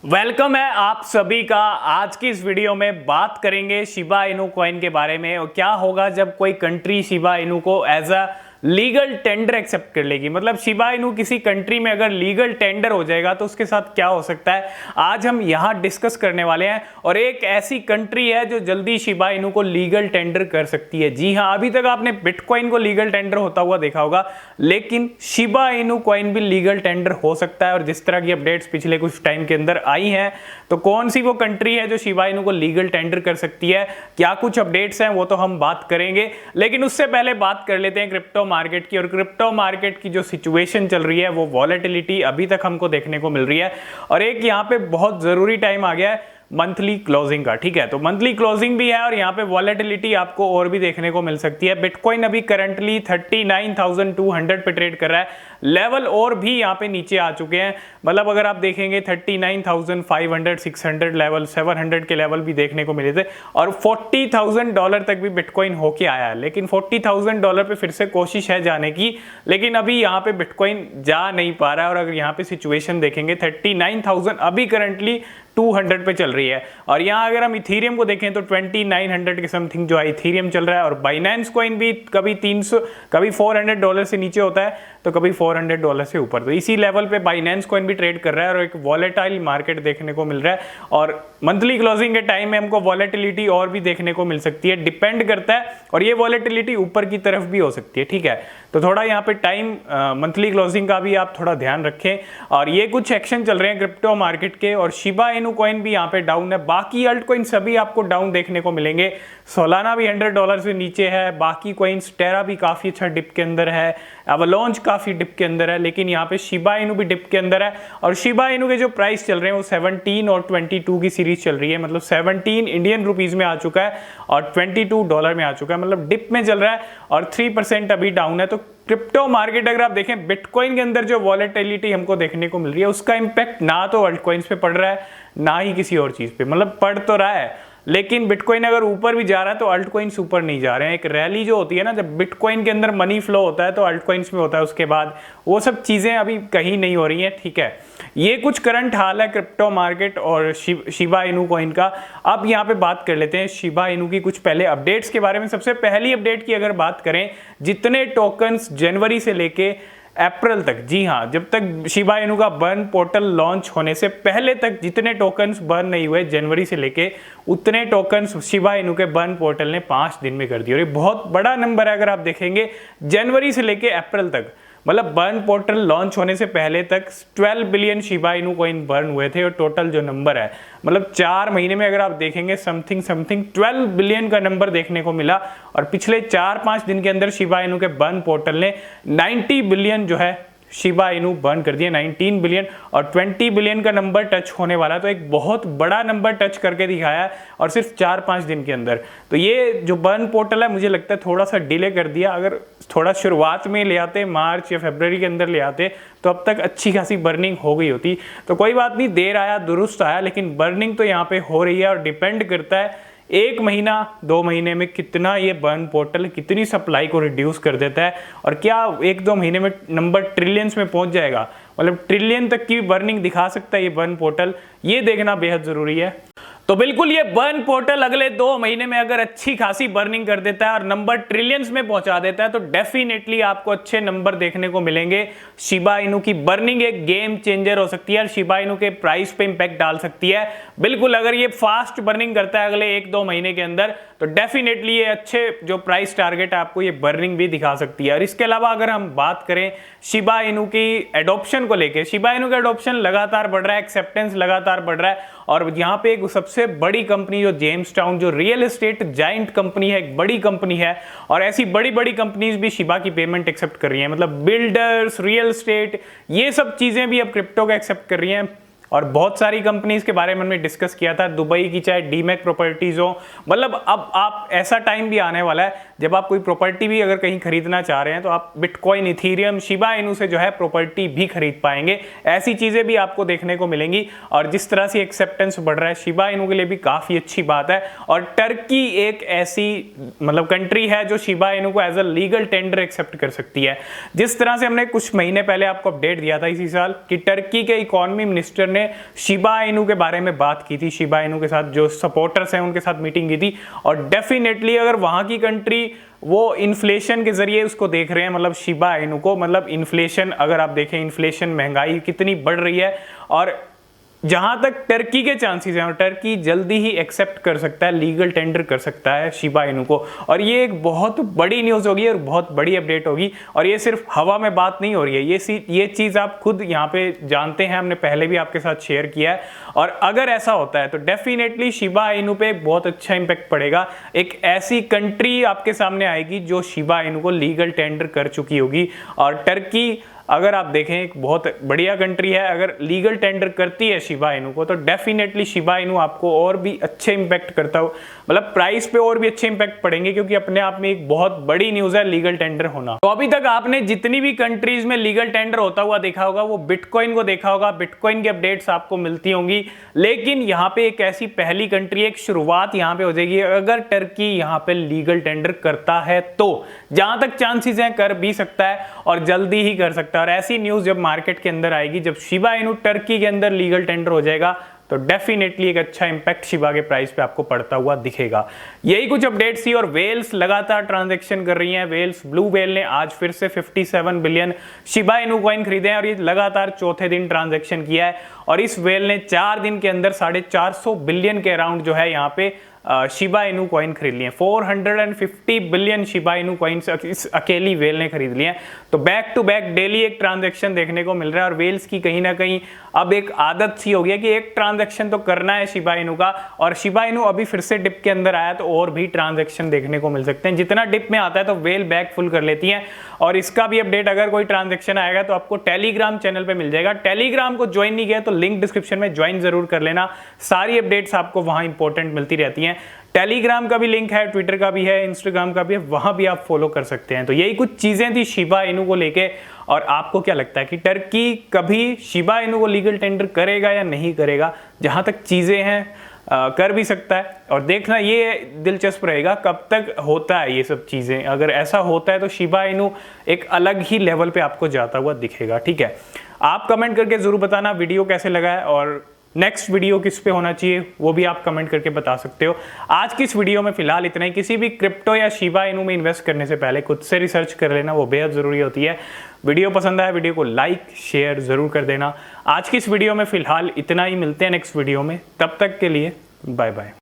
Welcome है आप सभी का। आज की इस वीडियो में बात करेंगे शिबा इनू कॉइन के बारे में और क्या होगा जब कोई कंट्री शिबा इनू को as a legal tender accept कर लेगी। मतलब शिबा इनू किसी कंट्री में अगर लीगल टेंडर हो जाएगा तो उसके साथ क्या हो सकता है, आज हम यहाँ डिस्कस करने वाले हैं। और एक ऐसी कंट्री है जो जल्दी शिबा इनू को लीगल टेंडर कर सकती है। जी हाँ, अभी तक आपने बिटकॉइन को लीगल टेंडर होता हुआ देखा होगा, लेकिन शिबा इनू कॉइन भी लीगल टेंडर हो सकता है। और जिस तरह की अपडेट्स पिछले कुछ टाइम के अंदर आई हैं, तो कौन सी वो कंट्री है जो शिबा इनू को लीगल टेंडर कर सकती है, क्या कुछ अपडेट्स हैं, वो तो हम बात करेंगे। लेकिन उससे पहले बात कर लेते हैं क्रिप्टो मार्केट की। और क्रिप्टो मार्केट की जो सिचुएशन चल रही है, वो वॉलेटिलिटी अभी तक हमको देखने को मिल रही है। और एक यहाँ पे बहुत जरूरी टाइम आ गया है मंथली क्लोजिंग का। ठीक है, तो मंथली क्लोजिंग भी है और यहाँ पे वॉलेटिलिटी आपको और भी देखने को मिल सकती है। बिटकॉइन अभी करंटली 39,200 पे ट्रेड कर रहा है। लेवल और भी यहाँ पे नीचे आ चुके हैं। मतलब अगर आप देखेंगे 39,500, 600 लेवल, 700 के लेवल भी देखने को मिले थे और $40,000 तक भी बिटकॉइन होके आया है। लेकिन $40,000 पे फिर से कोशिश है जाने की, लेकिन अभी यहाँ पे बिटकॉइन जा नहीं पा रहा है। और अगर यहाँ पे सिचुएशन देखेंगे 39,000 अभी करंटली 200 पे चल रही है। और यहाँ अगर हम इथीरियम को देखें तो 2900 के समथिंग जो है इथीरियम चल रहा है। और बाइनेंस कॉइन भी कभी 300, कभी $400 से नीचे होता है तो कभी $400 से ऊपर। तो इसी लेवल पे बाइनेंस कॉइन भी ट्रेड कर रहा है और एक वॉलेटाइल मार्केट देखने को मिल रहा है। और मंथली क्लोजिंग के टाइम में हमको वॉलेटिलिटी और भी देखने को मिल सकती है, डिपेंड करता है। और ये वॉलेटिलिटी ऊपर की तरफ भी हो सकती है। ठीक है, तो थोड़ा यहाँ पे टाइम मंथली क्लोजिंग का भी आप थोड़ा ध्यान रखें। और ये कुछ एक्शन चल रहे हैं क्रिप्टो मार्केट के। और शिबा इनू कॉइन भी यहाँ पे डाउन है, बाकी अल्ट कॉइन सभी आपको डाउन देखने को मिलेंगे। सोलाना भी $100 से नीचे है, बाकी कॉइन्स टेरा भी काफी अच्छा डिप के अंदर है, एवलांच काफी डिप के अंदर है, लेकिन यहाँ पे शिबा इनू भी डिप के अंदर है। और शिबा इनू के जो प्राइस चल रहे हैं वो 17 और 22 की सीरीज चल रही है। मतलब 17 इंडियन रुपीज में आ चुका है और $22 में आ चुका है, मतलब डिप में चल रहा है और 3% अभी डाउन है। तो क्रिप्टो मार्केट अगर आप देखें, बिटकॉइन के अंदर जो वॉलेटिलिटी हमको देखने को मिल रही है, उसका इंपैक्ट ना तो अल्ट कॉइन्स पे पड़ रहा है ना ही किसी और चीज पे। मतलब पड़ तो रहा है, लेकिन बिटकॉइन अगर ऊपर भी जा रहा है तो अल्ट कॉइन्स ऊपर नहीं जा रहे हैं। एक रैली जो होती है ना, जब बिटकॉइन के अंदर मनी फ्लो होता है तो अल्ट कॉइन्स में होता है, उसके बाद वो सब चीजें अभी कहीं नहीं हो रही हैं। ठीक है, ये कुछ करंट हाल है क्रिप्टो मार्केट और शिबा इनू कॉइन का। अब यहाँ पे बात कर लेते हैं शिबा इनू की कुछ पहले अपडेट्स के बारे में। सबसे पहली अपडेट की अगर बात करें, जितने टोकन्स जनवरी से लेके अप्रैल तक, जी हाँ, जब तक शिबा इनू का बर्न पोर्टल लॉन्च होने से पहले तक जितने टोकन्स बर्न नहीं हुए जनवरी से लेके, उतने टोकन्स शिबा इनू के बर्न पोर्टल ने 5 दिन में कर दिए। और ये बहुत बड़ा नंबर है अगर आप देखेंगे जनवरी से लेके अप्रैल तक। मतलब बर्न पोर्टल लॉन्च होने से पहले तक 12 billion Shiba Inu coin burn हुए थे। और टोटल जो नंबर है, मतलब 4 महीने में अगर आप देखेंगे समथिंग 12 बिलियन का नंबर देखने को मिला। और पिछले 4-5 दिन के अंदर शिबा इनू के बर्न पोर्टल ने 90 बिलियन जो है शिबा इनू बर्न कर दिया, 19 बिलियन। और 20 बिलियन का नंबर टच होने वाला, तो एक बहुत बड़ा नंबर टच करके दिखाया और सिर्फ 4-5 दिन के अंदर। तो ये जो बर्न पोर्टल है, मुझे लगता है थोड़ा सा डिले कर दिया। अगर थोड़ा शुरुआत में ले आते, मार्च या फरवरी के अंदर ले आते, तो अब तक अच्छी खासी बर्निंग हो गई होती। तो कोई बात नहीं, देर आया दुरुस्त आया, लेकिन बर्निंग तो यहाँ पे हो रही है। और डिपेंड करता है 1 महीना 2 महीने में कितना ये बर्न पोर्टल कितनी सप्लाई को रिड्यूस कर देता है। और क्या 1-2 महीने में नंबर ट्रिलियंस में पहुंच जाएगा, मतलब ट्रिलियन तक की बर्निंग दिखा सकता है ये बर्न पोर्टल, ये देखना बेहद जरूरी है। तो बिल्कुल ये बर्न पोर्टल अगले 2 महीने में अगर अच्छी खासी बर्निंग कर देता है और नंबर ट्रिलियंस में पहुंचा देता है, तो डेफिनेटली आपको अच्छे नंबर देखने को मिलेंगे। शिबा इनू की बर्निंग एक गेम चेंजर हो सकती है और शिबा इनू के प्राइस पे इंपैक्ट डाल सकती है। बिल्कुल अगर ये फास्ट बर्निंग करता है अगले 1-2 महीने के अंदर, तो डेफिनेटली ये अच्छे जो प्राइस टारगेट है आपको ये बर्निंग भी दिखा सकती है। और इसके अलावा अगर हम बात करें शिबा इनू की एडॉप्शन को लेके, शिबा इनू का एडॉप्शन लगातार बढ़ रहा है, एक्सेप्टेंस लगातार बढ़ रहा है। और यहाँ पे एक सबसे बड़ी कंपनी जो जेम्सटाउन, जो रियल एस्टेट जाइंट कंपनी है, एक बड़ी कंपनी है, और ऐसी बड़ी बड़ी कंपनीज भी शिबा की पेमेंट एक्सेप्ट कर रही हैं। मतलब बिल्डर्स, रियल एस्टेट, ये सब चीजें भी अब क्रिप्टो का एक्सेप्ट कर रही हैं। और बहुत सारी कंपनीज के बारे में हमने डिस्कस किया था, दुबई की चाहे डीमैक प्रॉपर्टीज हो। मतलब अब आप ऐसा टाइम भी आने वाला है जब आप कोई प्रॉपर्टी भी अगर कहीं खरीदना चाह रहे हैं तो आप बिटकॉइन, इथीरियम, शिबा इनू से जो है प्रॉपर्टी भी खरीद पाएंगे। ऐसी चीजें भी आपको देखने को मिलेंगी। और जिस तरह से एक्सेप्टेंस बढ़ रहा है शिबा इनू के लिए भी काफी अच्छी बात है। और टर्की एक ऐसी मतलब कंट्री है जो शिबा इनू को as a legal tender accept कर सकती है। जिस तरह से हमने कुछ महीने पहले आपको अपडेट दिया था इसी साल कि टर्की के इकोनॉमी मिनिस्टर ने हमने शिबा इनू के बारे में बात की थी, शिबा इनू के साथ जो सपोर्टर्स हैं उनके साथ मीटिंग की थी, और डेफिनेटली अगर वहाँ की कंट्री वो इन्फ्लेशन के जरिए उसको देख रहे हैं, मतलब शिबा इनू को, मतलब इन्फ्लेशन अगर आप देखें, इन्फ्लेशन महंगाई कितनी बढ़ रही है, और जहां तक टर्की के चांसेस हैं, और टर्की जल्दी ही एक्सेप्ट कर सकता है, लीगल टेंडर कर सकता है शिबा इनू को, और ये एक बहुत बड़ी न्यूज़ होगी और बहुत बड़ी अपडेट होगी। और ये सिर्फ हवा में बात नहीं हो रही है, ये चीज़ आप खुद यहाँ पे जानते हैं, हमने पहले भी आपके साथ शेयर किया है। और अगर ऐसा होता है तो डेफिनेटली शिबा इनू पे बहुत अच्छा इंपैक्ट पड़ेगा। एक ऐसी कंट्री आपके सामने आएगी जो शिबा इनू को लीगल टेंडर कर चुकी होगी, और टर्की अगर आप देखें एक बहुत बढ़िया कंट्री है, अगर लीगल टेंडर करती है शिबा इनू को तो डेफिनेटली शिबा इनू आपको और भी अच्छे इंपैक्ट करता हो, मतलब प्राइस पे और भी अच्छे इंपैक्ट पड़ेंगे, क्योंकि अपने आप में एक बहुत बड़ी न्यूज़ है लीगल टेंडर होना। तो अभी तक आपने जितनी भी कंट्रीज में लीगल टेंडर होता हुआ देखा होगा वो बिटकॉइन को देखा होगा, बिटकॉइन की अपडेट्स आपको मिलती होंगी, लेकिन यहाँ पे एक ऐसी पहली कंट्री, एक शुरुआत यहाँ पे हो जाएगी अगर टर्की यहाँ पे लीगल टेंडर करता है तो, जहां तक चांसेस हैं कर भी सकता है और जल्दी ही कर सकता है। और ऐसी न्यूज़ जब मार्केट के अंदर आएगी, जब शिबा इनू टर्की के अंदर लीगल टेंडर हो जाएगा, तो डेफिनेटली एक अच्छा इंपैक्ट शिबा के प्राइस पे आपको पड़ता हुआ दिखेगा। यही कुछ अपडेट्स थी, और वेल्स लगातार ट्रांजैक्शन कर रही हैं। वेल्स ब्लू वेल ने आज फिर से 57 बिलियन शिबा इनू कॉइन खरीदे हैं, और ये लगातार चौथे दिन ट्रांजैक्शन किया है, और इस वेल ने 4 दिन के अंदर 450 बिलियन के अराउंड जो है यहाँ पे शिबा इनू कॉइन खरीद लिए हैं। 450 बिलियन शिबा इनू कॉइन्स इस अकेली वेल ने खरीद लिए हैं। तो बैक टू बैक डेली एक ट्रांजैक्शन देखने को मिल रहा है, और वेल्स की कहीं ना कहीं अब एक आदत सी हो गई है कि एक ट्रांजैक्शन तो करना है शिबा इनू का, और शिबा इनू अभी फिर से डिप के अंदर आया तो और भी ट्रांजैक्शन देखने को मिल सकते हैं। जितना डिप में आता है तो वेल बैक फुल कर लेती हैं, और इसका भी अपडेट अगर कोई ट्रांजैक्शन आएगा तो आपको टेलीग्राम चैनल पे मिल जाएगा। टेलीग्राम को ज्वाइन नहीं किया तो लिंक डिस्क्रिप्शन में ज्वाइन जरूर कर लेना, सारी अपडेट्स आपको वहां इंपॉर्टेंट मिलती रहती हैं। टेलीग्राम का भी लिंक है, ट्विटर का भी है, इंस्टाग्राम का भी है, वहां भी आप फॉलो कर सकते हैं। तो यही कुछ चीजें थी शिबा इनू को लेके, और आपको क्या लगता है कि टर्की कभी शिबा इनू को लीगल टेंडर करेगा या नहीं करेगा? जहां तक चीजें हैं कर भी सकता है, और देखना ये दिलचस्प रहेगा कब तक होता है ये सब चीजें। अगर ऐसा होता है तो शिबा इनू एक अलग ही लेवल पे आपको जाता हुआ दिखेगा। ठीक है, आप कमेंट करके जरूर बताना वीडियो कैसे लगा है, और नेक्स्ट वीडियो किस पे होना चाहिए वो भी आप कमेंट करके बता सकते हो। आज की इस वीडियो में फिलहाल इतना ही। किसी भी क्रिप्टो या शिबा इनू में इन्वेस्ट करने से पहले खुद से रिसर्च कर लेना, वो बेहद जरूरी होती है। वीडियो पसंद आया वीडियो को लाइक शेयर जरूर कर देना। आज की इस वीडियो में फिलहाल इतना ही, मिलते हैं नेक्स्ट वीडियो में, तब तक के लिए बाय बाय।